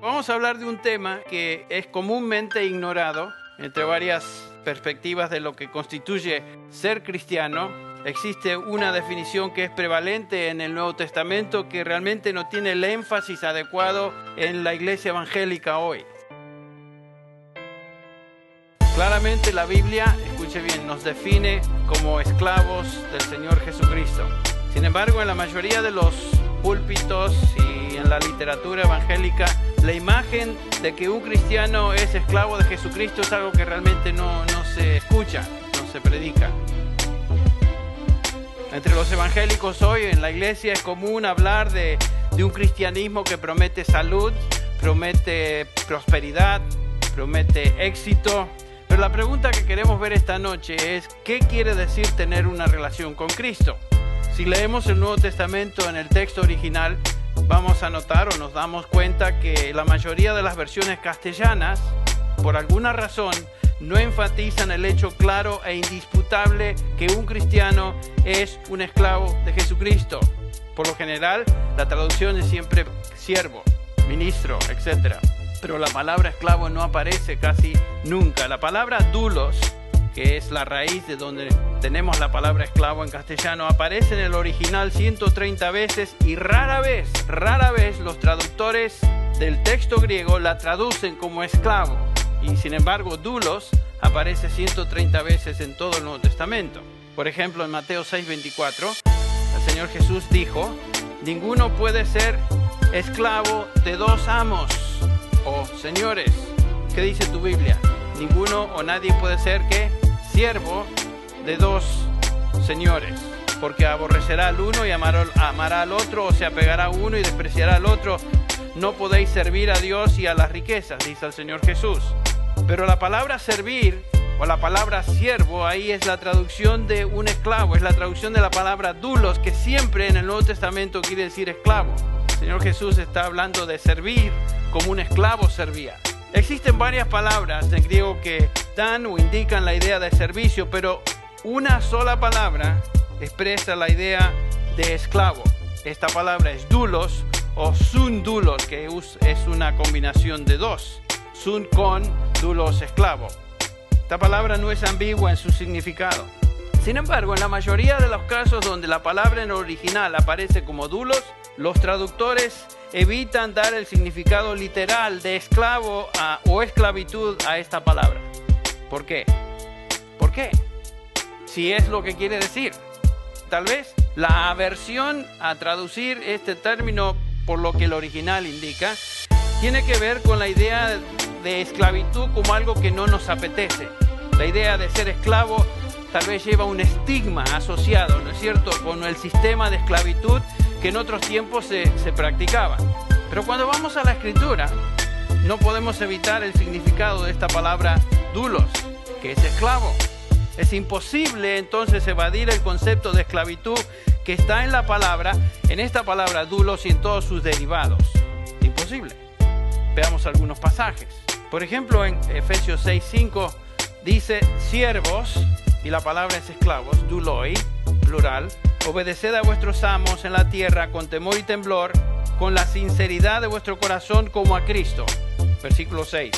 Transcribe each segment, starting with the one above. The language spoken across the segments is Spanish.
Vamos a hablar de un tema que es comúnmente ignorado entre varias perspectivas de lo que constituye ser cristiano. Existe una definición que es prevalente en el Nuevo Testamento que realmente no tiene el énfasis adecuado en la iglesia evangélica hoy. Claramente la Biblia, escuche bien, nos define como esclavos del Señor Jesucristo. Sin embargo, en la mayoría de los púlpitos y en la literatura evangélica, la imagen de que un cristiano es esclavo de Jesucristo es algo que realmente no se escucha, no se predica. Entre los evangélicos hoy en la iglesia es común hablar de un cristianismo que promete salud, promete prosperidad, promete éxito. Pero la pregunta que queremos ver esta noche es, ¿qué quiere decir tener una relación con Cristo? Si leemos el Nuevo Testamento en el texto original, vamos a notar o nos damos cuenta que la mayoría de las versiones castellanas, por alguna razón, no enfatizan el hecho claro e indisputable que un cristiano es un esclavo de Jesucristo. Por lo general, la traducción es siempre siervo, ministro, etc. Pero la palabra esclavo no aparece casi nunca. La palabra doulos, que es la raíz de donde tenemos la palabra esclavo en castellano, aparece en el original 130 veces y rara vez los traductores del texto griego la traducen como esclavo. Y sin embargo, doulos aparece 130 veces en todo el Nuevo Testamento. Por ejemplo, en Mateo 6:24, el Señor Jesús dijo: ninguno puede ser esclavo de dos amos o señores. ¿Qué dice tu Biblia? Ninguno o nadie puede ser, ¿qué? Siervo de dos señores, porque aborrecerá al uno y amará al otro, o se apegará a uno y despreciará al otro. No podéis servir a Dios y a las riquezas, dice el Señor Jesús. Pero la palabra servir o la palabra siervo, ahí es la traducción de un esclavo, es la traducción de la palabra doulos, que siempre en el Nuevo Testamento quiere decir esclavo. El Señor Jesús está hablando de servir como un esclavo servía. Existen varias palabras en griego que dan o indican la idea de servicio, pero una sola palabra expresa la idea de esclavo. Esta palabra es doulos o sun doulos, que es una combinación de dos. Sun con doulos esclavo. Esta palabra no es ambigua en su significado. Sin embargo, en la mayoría de los casos donde la palabra en original aparece como doulos, los traductores evitan dar el significado literal de esclavo o esclavitud a esta palabra. ¿Por qué? ¿Por qué? Si es lo que quiere decir. Tal vez la aversión a traducir este término por lo que el original indica tiene que ver con la idea de esclavitud como algo que no nos apetece. La idea de ser esclavo tal vez lleva un estigma asociado, ¿no es cierto?, con el sistema de esclavitud que en otros tiempos se practicaba. Pero cuando vamos a la Escritura, no podemos evitar el significado de esta palabra doulos, que es esclavo. Es imposible entonces evadir el concepto de esclavitud que está en esta palabra doulos y en todos sus derivados. Imposible. Veamos algunos pasajes. Por ejemplo, en Efesios 6:5 dice siervos, y la palabra es esclavos, douloi, plural. Obedeced a vuestros amos en la tierra con temor y temblor, con la sinceridad de vuestro corazón como a Cristo. Versículo 6.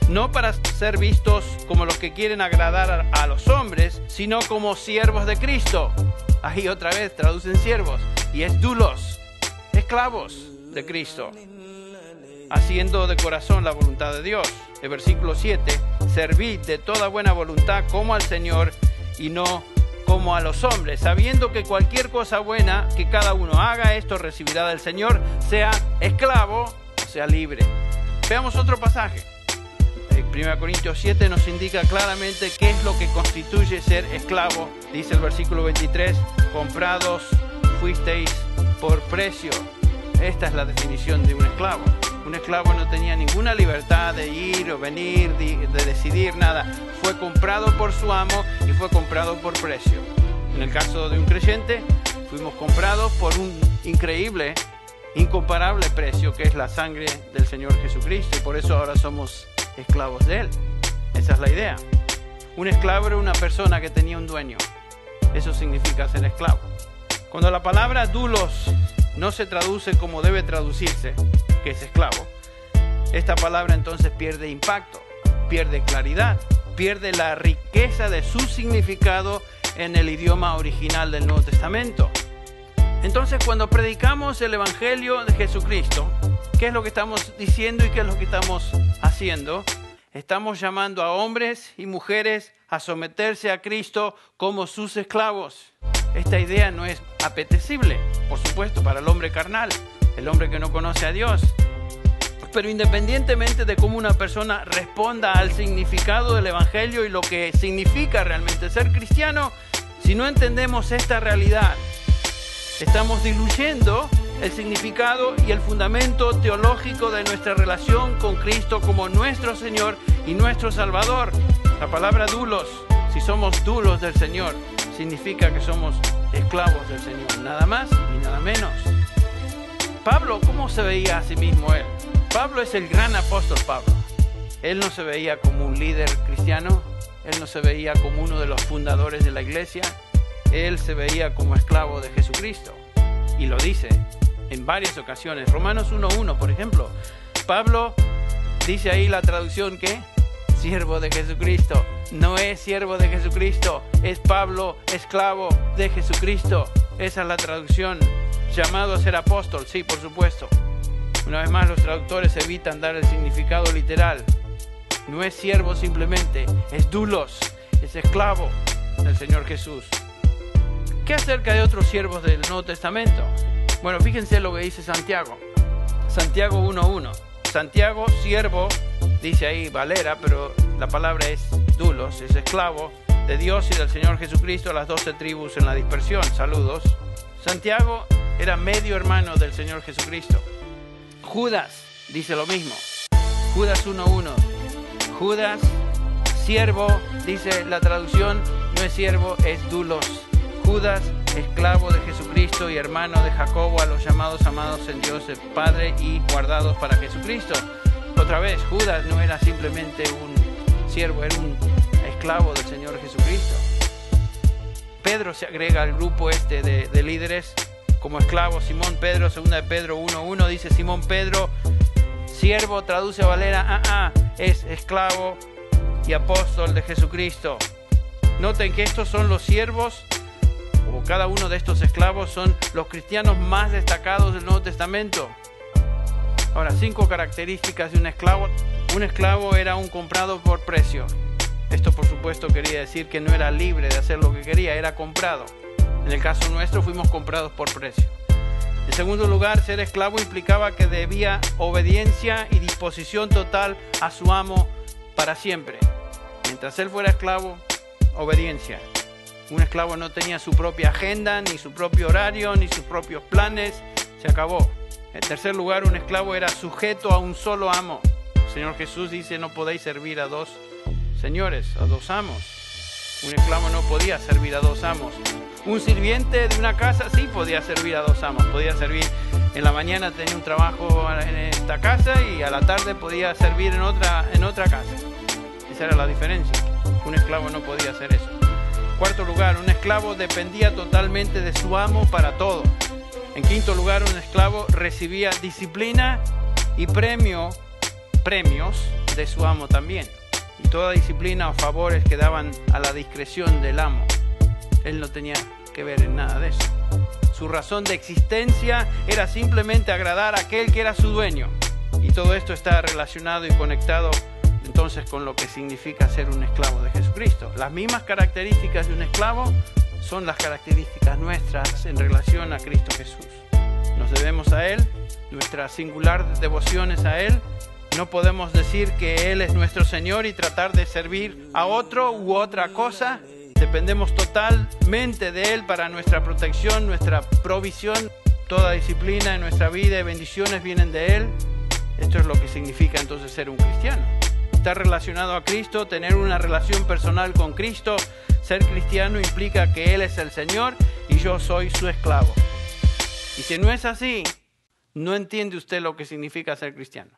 No para ser vistos como los que quieren agradar a los hombres, sino como siervos de Cristo. Ahí otra vez traducen siervos. Y es doulos, esclavos de Cristo, haciendo de corazón la voluntad de Dios. El versículo 7. Servid de toda buena voluntad como al Señor y no como a los hombres, sabiendo que cualquier cosa buena que cada uno haga, esto recibirá del Señor, sea esclavo o sea libre. Veamos otro pasaje. 1 Corintios 7 nos indica claramente qué es lo que constituye ser esclavo. Dice el versículo 23, comprados fuisteis por precio. Esta es la definición de un esclavo. Un esclavo no tenía ninguna libertad de ir o venir, de decidir nada. Fue comprado por su amo y fue comprado por precio. En el caso de un creyente, fuimos comprados por un increíble, incomparable precio, que es la sangre del Señor Jesucristo. Y por eso ahora somos esclavos de Él. Esa es la idea. Un esclavo era una persona que tenía un dueño. Eso significa ser esclavo. Cuando la palabra doulos no se traduce como debe traducirse, que es esclavo, esta palabra entonces pierde impacto, pierde claridad, pierde la riqueza de su significado en el idioma original del Nuevo Testamento. Entonces, cuando predicamos el Evangelio de Jesucristo, ¿qué es lo que estamos diciendo y qué es lo que estamos haciendo? Estamos llamando a hombres y mujeres a someterse a Cristo como sus esclavos. Esta idea no es apetecible, por supuesto, para el hombre carnal, el hombre que no conoce a Dios. Pero independientemente de cómo una persona responda al significado del Evangelio y lo que significa realmente ser cristiano, si no entendemos esta realidad, estamos diluyendo el significado y el fundamento teológico de nuestra relación con Cristo como nuestro Señor y nuestro Salvador. La palabra doulos, si somos doulos del Señor, significa que somos esclavos del Señor, nada más y nada menos. Pablo, ¿cómo se veía a sí mismo él? Pablo es el gran apóstol Pablo. Él no se veía como un líder cristiano, él no se veía como uno de los fundadores de la iglesia, él se veía como esclavo de Jesucristo. Y lo dice en varias ocasiones. Romanos 1:1, por ejemplo. Pablo dice ahí la traducción que siervo de Jesucristo. No es siervo de Jesucristo, es Pablo, esclavo de Jesucristo. Esa es la traducción. Llamado a ser apóstol, sí, por supuesto. Una vez más, los traductores evitan dar el significado literal. No es siervo simplemente, es doulos, es esclavo del Señor Jesús. ¿Qué acerca de otros siervos del Nuevo Testamento? Bueno, fíjense lo que dice Santiago. Santiago 1:1. Santiago, siervo, dice ahí Valera, pero la palabra es doulos, es esclavo de Dios y del Señor Jesucristo a las 12 tribus en la dispersión. Saludos. Santiago era medio hermano del Señor Jesucristo. Judas dice lo mismo. Judas 1:1. Judas, siervo, dice la traducción, no es siervo, es doulos. Judas, esclavo de Jesucristo y hermano de Jacobo, a los llamados amados en Dios el Padre y guardados para Jesucristo. Otra vez, Judas no era simplemente un siervo, era un esclavo del Señor Jesucristo. Pedro se agrega al grupo de líderes como esclavo. Simón Pedro, 2 de Pedro 1:1, dice Simón Pedro, siervo, traduce a Valera, es esclavo y apóstol de Jesucristo. Noten que estos son los siervos, o cada uno de estos esclavos son los cristianos más destacados del Nuevo Testamento. Ahora, 5 características de un esclavo. Un esclavo era un comprado por precio. Esto, por supuesto, quería decir que no era libre de hacer lo que quería, era comprado. En el caso nuestro, fuimos comprados por precio. En segundo lugar, ser esclavo implicaba que debía obediencia y disposición total a su amo para siempre. Mientras él fuera esclavo, obediencia. Un esclavo no tenía su propia agenda, ni su propio horario, ni sus propios planes. Se acabó. En tercer lugar, un esclavo era sujeto a un solo amo. El Señor Jesús dice, no podéis servir a dos señores, a dos amos. Un esclavo no podía servir a dos amos. Un sirviente de una casa sí podía servir a dos amos. Podía servir en la mañana, tenía un trabajo en esta casa y a la tarde podía servir en otra casa. Esa era la diferencia. Un esclavo no podía hacer eso. Cuarto lugar, un esclavo dependía totalmente de su amo para todo. En quinto lugar, un esclavo recibía disciplina y premios de su amo también. Y toda disciplina o favores quedaban a la discreción del amo. Él no tenía que ver en nada de eso. Su razón de existencia era simplemente agradar a aquel que era su dueño. Y todo esto está relacionado y conectado entonces con lo que significa ser un esclavo de Jesucristo. Las mismas características de un esclavo son las características nuestras en relación a Cristo Jesús. Nos debemos a Él, nuestra singular devoción es a Él. No podemos decir que Él es nuestro Señor y tratar de servir a otro u otra cosa. Dependemos totalmente de Él para nuestra protección, nuestra provisión. Toda disciplina en nuestra vida y bendiciones vienen de Él. Esto es lo que significa entonces ser un cristiano. Estar relacionado a Cristo, tener una relación personal con Cristo. Ser cristiano implica que Él es el Señor y yo soy su esclavo. Y si no es así, no entiende usted lo que significa ser cristiano.